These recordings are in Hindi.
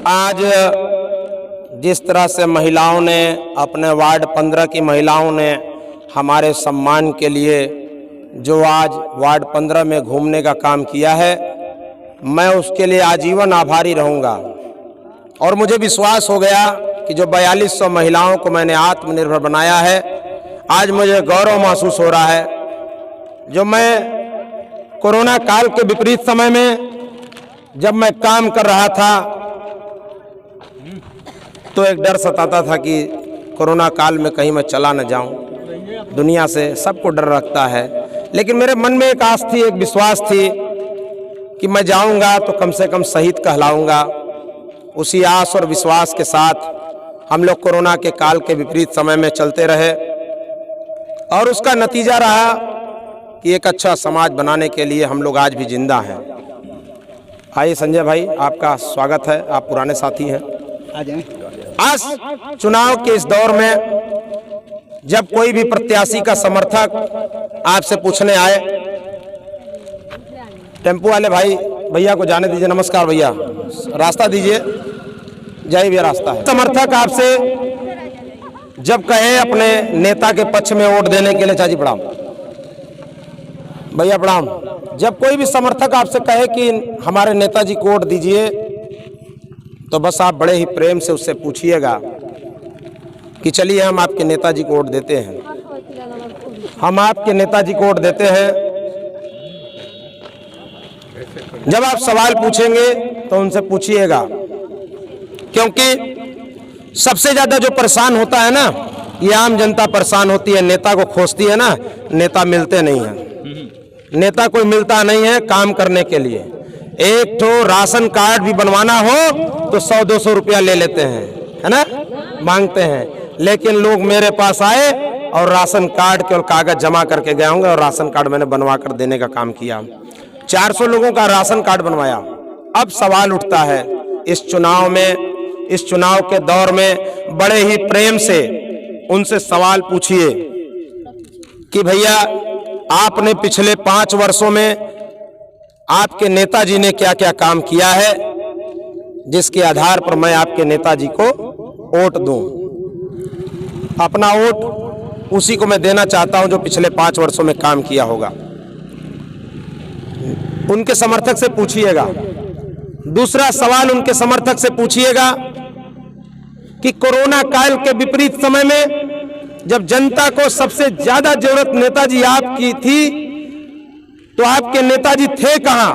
आज जिस तरह से महिलाओं ने, अपने वार्ड 15 की महिलाओं ने हमारे सम्मान के लिए जो आज वार्ड 15 में घूमने का काम किया है, मैं उसके लिए आजीवन आभारी रहूँगा। और मुझे विश्वास हो गया कि जो 4200 महिलाओं को मैंने आत्मनिर्भर बनाया है, आज मुझे गौरव महसूस हो रहा है। जो मैं कोरोना काल के विपरीत समय में जब मैं काम कर रहा था तो एक डर सताता था कि कोरोना काल में कहीं मैं चला न जाऊं, दुनिया से सबको डर रखता है। लेकिन मेरे मन में एक आस थी, एक विश्वास थी कि मैं जाऊंगा तो कम से कम शहीद कहलाऊंगा। उसी आस और विश्वास के साथ हम लोग कोरोना के काल के विपरीत समय में चलते रहे और उसका नतीजा रहा कि एक अच्छा समाज बनाने के लिए हम लोग आज भी जिंदा हैं। आइए संजय भाई, आपका स्वागत है, आप पुराने साथी हैं। आज चुनाव के इस दौर में जब कोई भी प्रत्याशी का समर्थक आपसे पूछने आए, टेम्पो वाले भैया को जाने दीजिए, नमस्कार भैया, रास्ता दीजिए, जय भैया रास्ता है। समर्थक आपसे जब कहे अपने नेता के पक्ष में वोट देने के लिए, चाची प्रणाम, भैया प्रणाम, जब कोई भी समर्थक आपसे कहे कि हमारे नेताजी को वोट दीजिए, तो बस आप बड़े ही प्रेम से उससे पूछिएगा कि चलिए हम आपके नेताजी को वोट देते हैं, हम आपके नेताजी को वोट देते हैं। जब आप सवाल पूछेंगे तो उनसे पूछिएगा, क्योंकि सबसे ज्यादा जो परेशान होता है ना, ये आम जनता परेशान होती है, नेता को खोजती है ना, नेता मिलते नहीं है, नेता कोई मिलता नहीं है काम करने के लिए। एक तो राशन कार्ड भी बनवाना हो तो 100-200 रुपया ले लेते हैं, है ना, मांगते हैं। लेकिन लोग मेरे पास आए और राशन कार्ड केवल कागज जमा करके गए होंगे और राशन कार्ड मैंने बनवा कर देने का काम किया। 400 लोगों का राशन कार्ड बनवाया। अब सवाल उठता है इस चुनाव में, इस चुनाव के दौर में बड़े ही प्रेम से उनसे सवाल पूछिए कि भैया आपने पिछले 5 वर्षों में आपके नेताजी ने क्या क्या काम किया है, जिसके आधार पर मैं आपके नेताजी को वोट दूं। अपना वोट उसी को मैं देना चाहता हूं जो पिछले 5 वर्षों में काम किया होगा। उनके समर्थक से पूछिएगा। दूसरा सवाल उनके समर्थक से पूछिएगा कि कोरोना काल के विपरीत समय में जब जनता को सबसे ज्यादा जरूरत नेताजी आपकी थी, तो आपके नेताजी थे कहां?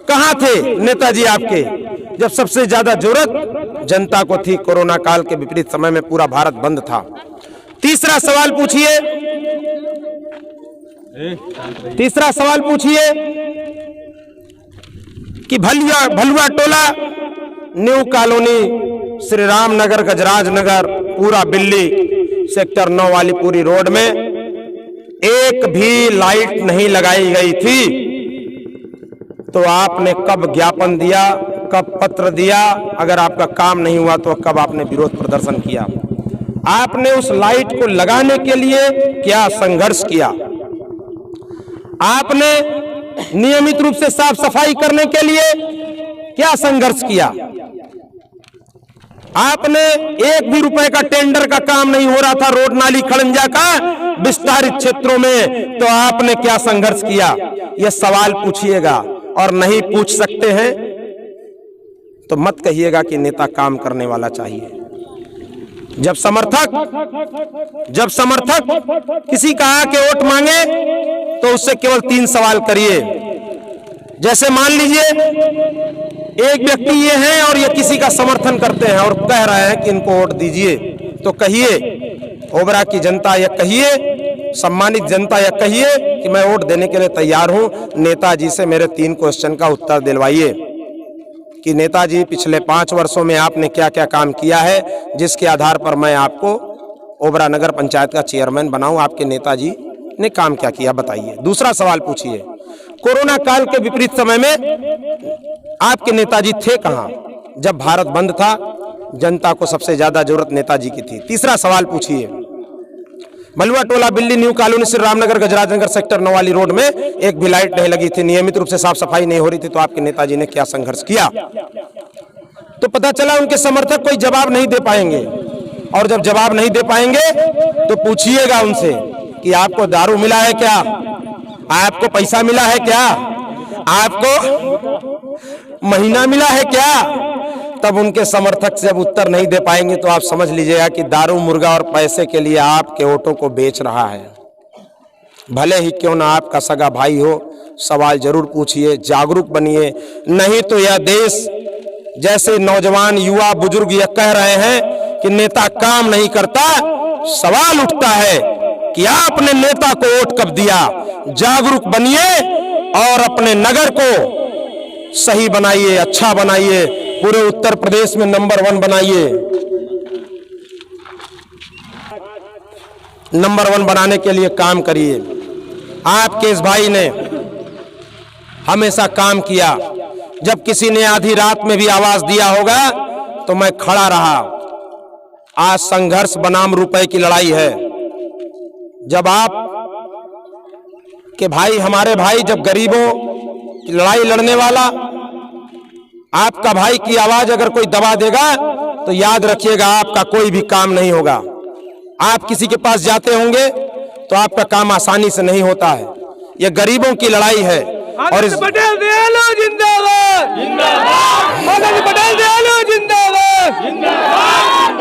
कहां थे नेताजी आपके जब सबसे ज्यादा जरूरत जनता को थी? कोरोना काल के विपरीत समय में पूरा भारत बंद था। तीसरा सवाल पूछिए, तीसरा सवाल पूछिए कि भलुआ टोला, न्यू कॉलोनी, श्री राम नगर, गजराज नगर, पूरा बिल्ली सेक्टर 9 वाली पूरी रोड में एक भी लाइट नहीं लगाई गई थी, तो आपने कब ज्ञापन दिया, कब पत्र दिया? अगर आपका काम नहीं हुआ तो कब आपने विरोध प्रदर्शन किया? आपने उस लाइट को लगाने के लिए क्या संघर्ष किया? आपने नियमित रूप से साफ सफाई करने के लिए क्या संघर्ष किया? आपने एक भी रुपए का टेंडर का काम नहीं हो रहा था रोड नाली खड़ंजा का विस्तारित क्षेत्रों में, तो आपने क्या संघर्ष किया? यह सवाल पूछिएगा। और नहीं पूछ सकते हैं तो मत कहिएगा कि नेता काम करने वाला चाहिए। जब समर्थक किसी का आके वोट मांगे तो उससे केवल 3 सवाल करिए। जैसे मान लीजिए एक व्यक्ति ये है और ये किसी का समर्थन करते हैं और कह रहे हैं कि इनको वोट दीजिए, तो कहिए, ओबरा की जनता यह कहिए, सम्मानित जनता यह कहिए कि मैं वोट देने के लिए तैयार हूं। नेताजी से मेरे 3 क्वेश्चन का उत्तर दिलवाइए कि नेताजी पिछले 5 वर्षों में आपने क्या क्या काम किया है, जिसके आधार पर मैं आपको ओबरा नगर पंचायत का चेयरमैन बनाऊं। आपके नेताजी ने काम क्या किया बताइए। दूसरा सवाल पूछिए, कोरोना काल के विपरीत समय में आपके नेताजी थे कहां जब भारत बंद था, जनता को सबसे ज्यादा जरूरत नेताजी की थी? तीसरा सवाल पूछिए, भलुआ टोला, बिल्ली, न्यू कॉलोनी, श्री रामनगर, गजराज नगर सेक्टर 9 वाली रोड में एक भी लाइट नहीं लगी थी, नियमित रूप से साफ सफाई नहीं हो रही थी, तो आपके नेताजी ने क्या संघर्ष किया? तो पता चला उनके समर्थक कोई जवाब नहीं दे पाएंगे, और जब जवाब नहीं दे पाएंगे तो पूछिएगा उनसे कि आपको दारू मिला है क्या, आपको पैसा मिला है क्या, आपको महीना मिला है क्या। तब उनके समर्थक जब उत्तर नहीं दे पाएंगे तो आप समझ लीजिएगा कि दारू, मुर्गा और पैसे के लिए आपके वोटों को बेच रहा है। भले ही क्यों ना आपका सगा भाई हो, सवाल जरूर पूछिए, जागरूक बनिए, नहीं तो यह देश जैसे नौजवान युवा बुजुर्ग यह कह रहे हैं कि नेता काम नहीं करता, सवाल उठता है कि आपने नेता को वोट कब दिया। जागरूक बनिए और अपने नगर को सही बनाइए, अच्छा बनाइए, पूरे उत्तर प्रदेश में नंबर 1 बनाइए। नंबर 1 बनाने के लिए काम करिए। आपके इस भाई ने हमेशा काम किया, जब किसी ने आधी रात में भी आवाज दिया होगा तो मैं खड़ा रहा। आज संघर्ष बनाम रुपए की लड़ाई है। जब आप के भाई, हमारे भाई, जब गरीबों की लड़ाई लड़ने वाला आपका भाई की आवाज अगर कोई दबा देगा तो याद रखिएगा आपका कोई भी काम नहीं होगा। आप किसी के पास जाते होंगे तो आपका काम आसानी से नहीं होता है। यह गरीबों की लड़ाई है। और इस पटेल दयालु जिंदाबाद, जिंदाबाद, पटेल दयालु जिंदाबाद, जिंदाबाद।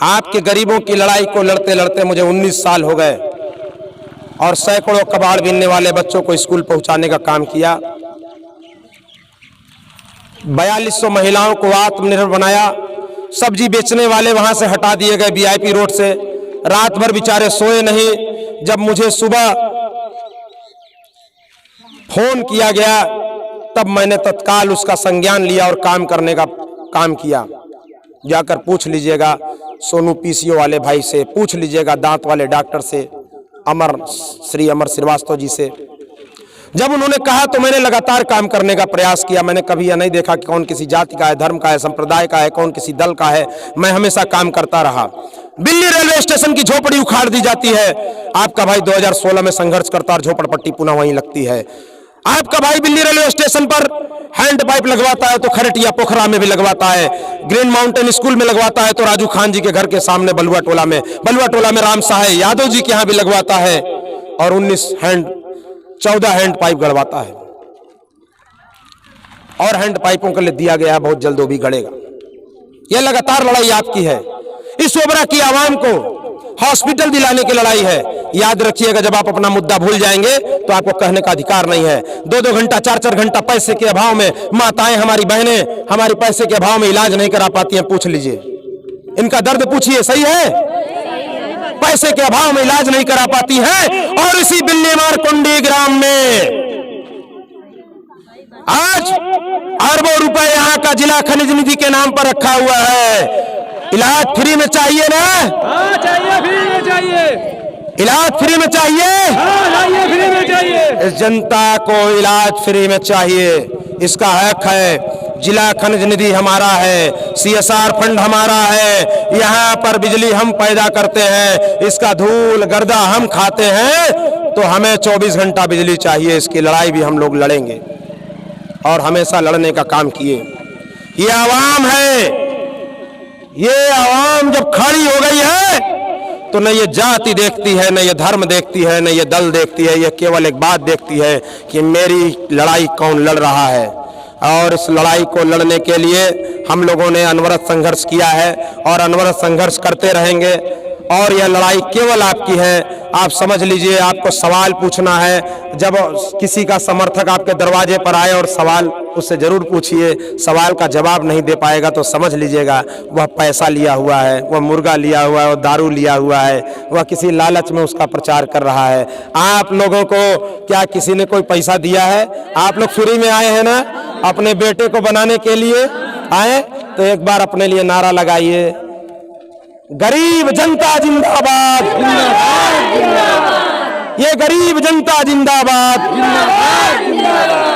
आपके गरीबों की लड़ाई को लड़ते लड़ते मुझे 19 साल हो गए और सैकड़ों कबाड़ बीनने वाले बच्चों को स्कूल पहुंचाने का काम किया। 4200 महिलाओं को आत्मनिर्भर बनाया। सब्जी बेचने वाले वहां से हटा दिए गए VIP रोड से। रात भर बेचारे सोए नहीं। जब मुझे सुबह फोन किया गया तब मैंने तत्काल उसका संज्ञान लिया और काम करने का काम किया। जाकर पूछ लीजिएगा सोनू PCO वाले भाई से, पूछ लीजिएगा दांत वाले डॉक्टर से, श्री अमर श्रीवास्तव जी से। जब उन्होंने कहा तो मैंने लगातार काम करने का प्रयास किया। मैंने कभी यह नहीं देखा कि कौन किसी जाति का है, धर्म का है, संप्रदाय का है, कौन किसी दल का है। मैं हमेशा काम करता रहा। दिल्ली रेलवे स्टेशन की झोपड़ी उखाड़ दी जाती है। आपका भाई 2016 में संघर्ष करता और झोपड़पट्टी पुनः वहीं लगती है। आपका भाई दिल्ली रेलवे स्टेशन पर हैंड पाइप लगवाता है तो खरटिया पोखरा में भी लगवाता है, ग्रीन माउंटेन स्कूल में लगवाता है तो राजू खान जी के घर के सामने बलुआ टोला में राम साहे यादव जी के यहाँ भी लगवाता है, और 14 हैंड पाइप गड़वाता है। और हैंड पाइपों के लिए दिया गया, बहुत जल्द वो भी गड़ेगा। यह लगातार लड़ाई आपकी है। इस ओबरा की आवाम को हॉस्पिटल दिलाने की लड़ाई है। याद रखिएगा, जब आप अपना मुद्दा भूल जाएंगे तो आपको कहने का अधिकार नहीं है। 2-2 घंटा 4-4 घंटा पैसे के अभाव में माताएं, हमारी बहनें, हमारी पैसे के अभाव में इलाज नहीं करा पाती हैं। पूछ लीजिए, इनका दर्द पूछिए। सही है, पैसे के अभाव में इलाज नहीं करा पाती हैं। और इसी बिल्लीमार कुंडी ग्राम में आज अरबों रुपए यहाँ का जिला खनिज निधि के नाम पर रखा हुआ है। इलाज फ्री में चाहिए ना? हाँ चाहिए, फ्री में चाहिए। इलाज फ्री में चाहिए? हाँ फ्री में चाहिए। इस जनता को इलाज फ्री में चाहिए, इसका हक है। जिला खनिज निधि हमारा है, CSR फंड हमारा है। यहाँ पर बिजली हम पैदा करते हैं, इसका धूल गर्दा हम खाते हैं, तो हमें 24 घंटा बिजली चाहिए। इसकी लड़ाई भी हम लोग लड़ेंगे और हमेशा लड़ने का काम किए। ये आवाम है, ये आवाम जब खड़ी हो गई है तो न ये जाति देखती है, न ये धर्म देखती है, न ये दल देखती है। ये केवल एक बात देखती है कि मेरी लड़ाई कौन लड़ रहा है। और इस लड़ाई को लड़ने के लिए हम लोगों ने अनवरत संघर्ष किया है और अनवरत संघर्ष करते रहेंगे। और यह लड़ाई केवल आपकी है। आप समझ लीजिए, आपको सवाल पूछना है। जब किसी का समर्थक आपके दरवाजे पर आए और सवाल उससे जरूर पूछिए। सवाल का जवाब नहीं दे पाएगा तो समझ लीजिएगा वह पैसा लिया हुआ है, वह मुर्गा लिया हुआ है, वह दारू लिया हुआ है, वह किसी लालच में उसका प्रचार कर रहा है। आप लोगों को क्या किसी ने कोई पैसा दिया है? आप लोग फ्री में आए हैं ना? अपने बेटे को बनाने के लिए आए तो एक बार अपने लिए नारा लगाइए, गरीब जनता जिंदाबाद, ये गरीब जनता जिंदाबाद,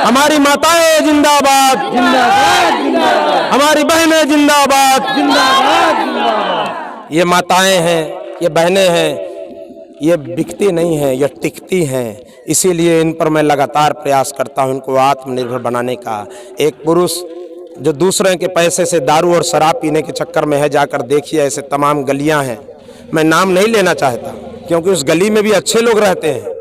हमारी माताएं जिंदाबाद, हमारी बहनें जिंदाबाद। ये माताएं हैं, ये बहनें हैं, ये बिकती नहीं हैं, ये टिकती हैं। इसीलिए इन पर मैं लगातार प्रयास करता हूं, इनको आत्मनिर्भर बनाने का। एक पुरुष जो दूसरे के पैसे से दारू और शराब पीने के चक्कर में है, जाकर देखिए ऐसे तमाम गलियां हैं। मैं नाम नहीं लेना चाहता क्योंकि उस गली में भी अच्छे लोग रहते हैं,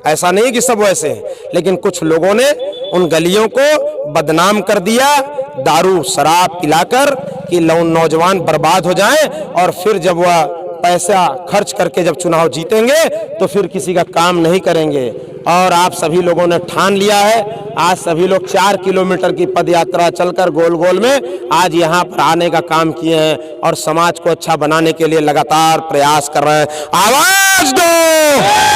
ऐसा नहीं कि सब वैसे हैं, लेकिन कुछ लोगों ने उन गलियों को बदनाम कर दिया दारू शराब पिलाकर कि नौजवान बर्बाद हो जाएं, और फिर जब वह पैसा खर्च करके जब चुनाव जीतेंगे तो फिर किसी का काम नहीं करेंगे। और आप सभी लोगों ने ठान लिया है, आज सभी लोग 4 किलोमीटर की पद यात्रा चलकर गोल गोल में आज यहाँ पर आने का काम किए हैं और समाज को अच्छा बनाने के लिए लगातार प्रयास कर रहे हैं। आवाज दो।